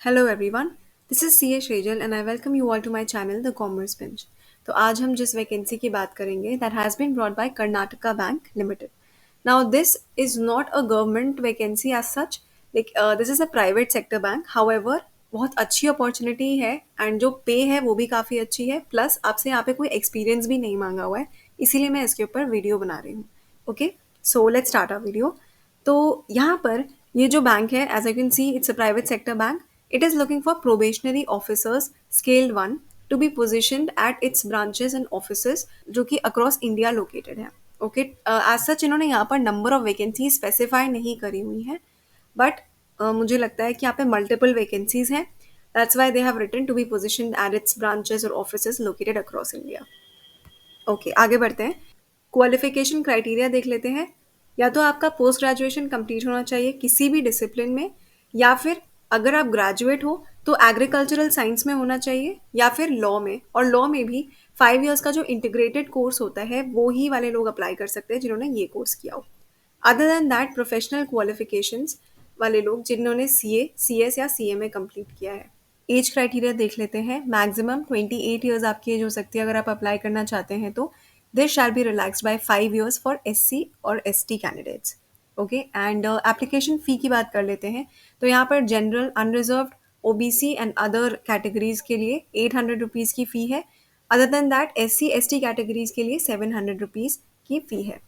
Hello everyone, this is C A Shejal and I welcome you all to my channel the commerce bench. तो आज हम जिस vacancy की बात करेंगे that has been brought by Karnataka bank limited. Now this is not a government vacancy as such, this is a private sector bank. However बहुत अच्छी opportunity है एंड जो पे है वो भी काफ़ी अच्छी है, प्लस आपसे यहाँ पे कोई एक्सपीरियंस भी नहीं मांगा हुआ है, इसीलिए मैं इसके ऊपर वीडियो बना रही हूँ। Okay, so let's start our video. तो यहाँ पर ये जो बैंक है, as I can see it's a private sector bank. It is looking for probationary officers scale 1 to be positioned at its branches and offices जो कि across India located है। Okay, as such इन्होंने यहाँ पर number of vacancy specify नहीं करी हुई है, बट मुझे लगता है कि यहाँ पे मल्टीपल वैकेंसीज हैं। That's why they have written to be positioned at its branches और offices located across India. Okay, आगे बढ़ते हैं। क्वालिफिकेशन क्राइटेरिया देख लेते हैं। या तो आपका पोस्ट ग्रेजुएशन कंप्लीट होना चाहिए किसी भी डिसिप्लिन में, या फिर अगर आप ग्रेजुएट हो तो एग्रीकल्चरल साइंस में होना चाहिए, या फिर लॉ में। और लॉ में भी 5 इयर्स का जो इंटीग्रेटेड कोर्स होता है वो ही वाले लोग अप्लाई कर सकते हैं जिन्होंने ये कोर्स किया हो। Other than that professional qualifications वाले लोग जिन्होंने सीए, सीएस या सीएमए कंप्लीट किया है। एज क्राइटेरिया देख लेते हैं। मैक्सिमम 28 ईयर्स आपकी एज हो सकती है अगर आप अप्लाई करना चाहते हैं तो। This shall be relaxed by 5 years for SC और ST candidates. Okay, and application fee की बात कर लेते हैं। तो यहाँ पर general, unreserved, OBC and other categories के लिए 800 रुपीज़ की फ़ी है। Other than that SC ST categories के लिए 700 रुपीज़ की फ़ी है।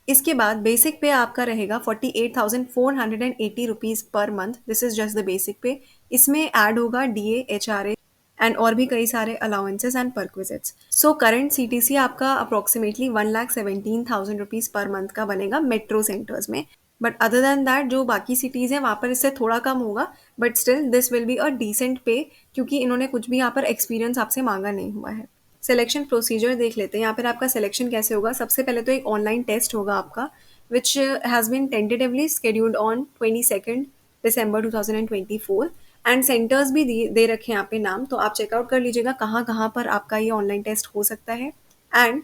इसके बाद बेसिक पे आपका रहेगा 48,480 rupees per month. This is just the basic पे। इसमें ऐड होगा डीए, एचआरए एंड और भी कई सारे allowances and perquisites. So current CTC आपका अप्रोक्सीमेटली 1,17,000 रुपीज़ पर मंथ का बनेगा मेट्रो सेंटर्स में। बट अदर देन दैट जो बाकी सिटीज़ हैं वहाँ पर इससे थोड़ा कम होगा, but still this will be a decent pay, क्योंकि इन्होंने कुछ भी यहाँ पर एक्सपीरियंस आपसे मांगा नहीं हुआ है। सिलेक्शन प्रोसीजर देख लेते हैं। यहाँ पर आपका सिलेक्शन कैसे होगा। सबसे पहले तो एक ऑनलाइन टेस्ट होगा आपका, which has been tentatively scheduled on 22 December 2024 and centres भी दे रखे हैं यहाँ पे नाम, तो आप चेकआउट कर लीजिएगा कहाँ कहाँ पर आपका ये ऑनलाइन टेस्ट हो सकता है। एंड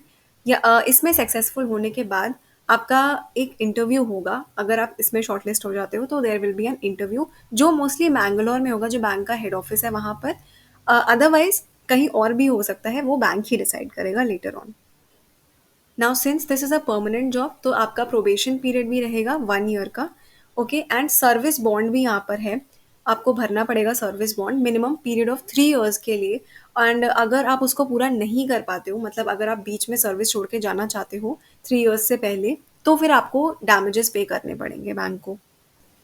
इसमें सक्सेसफुल होने के बाद आपका एक इंटरव्यू होगा। अगर आप इसमें शॉर्टलिस्ट हो जाते हो तो there will be an interview, जो मोस्टली मैंगलोर में होगा, जो बैंक का हेड ऑफिस है वहाँ पर। अदरवाइज कहीं और भी हो सकता है, वो बैंक ही डिसाइड करेगा later on. Now since this is a permanent job तो आपका प्रोबेशन पीरियड भी रहेगा 1 ईयर का। ओके, एंड सर्विस बॉन्ड भी यहाँ पर है। आपको भरना पड़ेगा service bond minimum period of 3 years के लिए। एंड अगर आप उसको पूरा नहीं कर पाते हो, मतलब अगर आप बीच में सर्विस छोड़ के जाना चाहते हो 3 इयर्स से पहले, तो फिर आपको डैमेजेस पे करने पड़ेंगे बैंक को।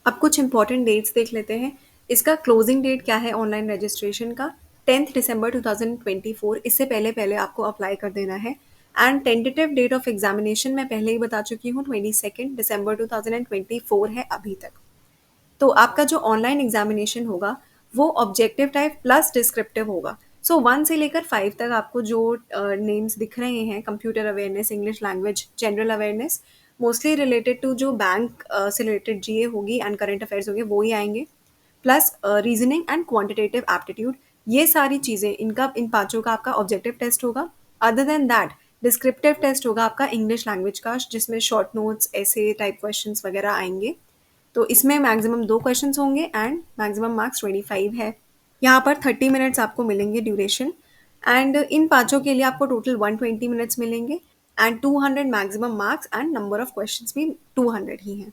अब कुछ इंपॉर्टेंट डेट्स देख लेते हैं। इसका क्लोजिंग डेट क्या है ऑनलाइन रजिस्ट्रेशन का? 10 दिसंबर 2024। इससे पहले पहले आपको अप्लाई कर देना है। And tentative date of examination मैं पहले ही बता चुकी हूँ, 22 दिसंबर 2024 है अभी तक। तो आपका जो ऑनलाइन एग्जामिनेशन होगा वो ऑब्जेक्टिव टाइप प्लस डिस्क्रिप्टिव होगा। सो 1 से लेकर 5 तक आपको जो नेम्स दिख रहे हैं, computer awareness, English language, general awareness, mostly related to जो बैंक से रिलेटेड जीए होगी एंड करंट अफेयर्स होंगे वो ही आएंगे, plus reasoning and quantitative aptitude. ये सारी चीज़ें, इनका इन पांचों का आपका ऑब्जेक्टिव टेस्ट होगा। Other than that descriptive test होगा आपका इंग्लिश लैंग्वेज का, जिसमें शॉर्ट नोट्स, ऐसे टाइप क्वेश्चंस वगैरह आएंगे। तो इसमें मैक्सिमम 2 क्वेश्चंस होंगे एंड मैक्सिमम मार्क्स 25 है। यहाँ पर 30 मिनट्स आपको मिलेंगे ड्यूरेशन। एंड इन पांचों के लिए आपको टोटल 120 मिनट्स मिलेंगे and 200 maximum marks and number of questions भी 200 ही हैं।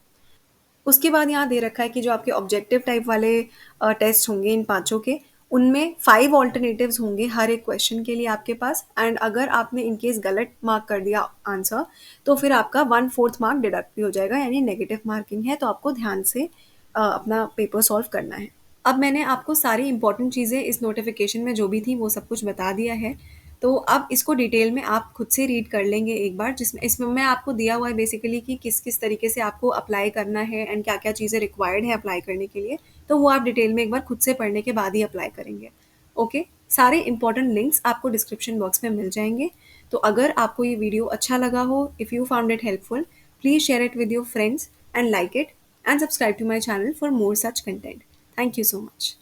उसके बाद यहाँ दे रखा है कि जो आपके ऑब्जेक्टिव टाइप वाले टेस्ट होंगे इन पांचों के, उनमें 5 ऑल्टरनेटिव्स होंगे हर एक क्वेश्चन के लिए आपके पास। एंड अगर आपने इनकेस गलत मार्क कर दिया आंसर, तो फिर आपका 1/4 मार्क डिडक्ट भी हो जाएगा, यानी नेगेटिव मार्किंग है। तो आपको ध्यान से अपना पेपर सॉल्व करना है। अब मैंने आपको सारी इंपॉर्टेंट चीज़ें इस नोटिफिकेशन में जो भी थी वो सब कुछ बता दिया है। तो अब इसको डिटेल में आप खुद से रीड कर लेंगे एक बार, जिसमें इसमें मैं आपको दिया हुआ है बेसिकली कि किस किस तरीके से आपको अप्लाई करना है एंड क्या क्या चीज़ें रिक्वायर्ड है अप्लाई करने के लिए। तो वो आप डिटेल में एक बार खुद से पढ़ने के बाद ही अप्लाई करेंगे। ओके, सारे इंपॉर्टेंट लिंक्स आपको डिस्क्रिप्शन बॉक्स में मिल जाएंगे। तो अगर आपको ये वीडियो अच्छा लगा हो, if you found it helpful, please share it with your friends and like it and subscribe to my channel for more such content. Thank you so much.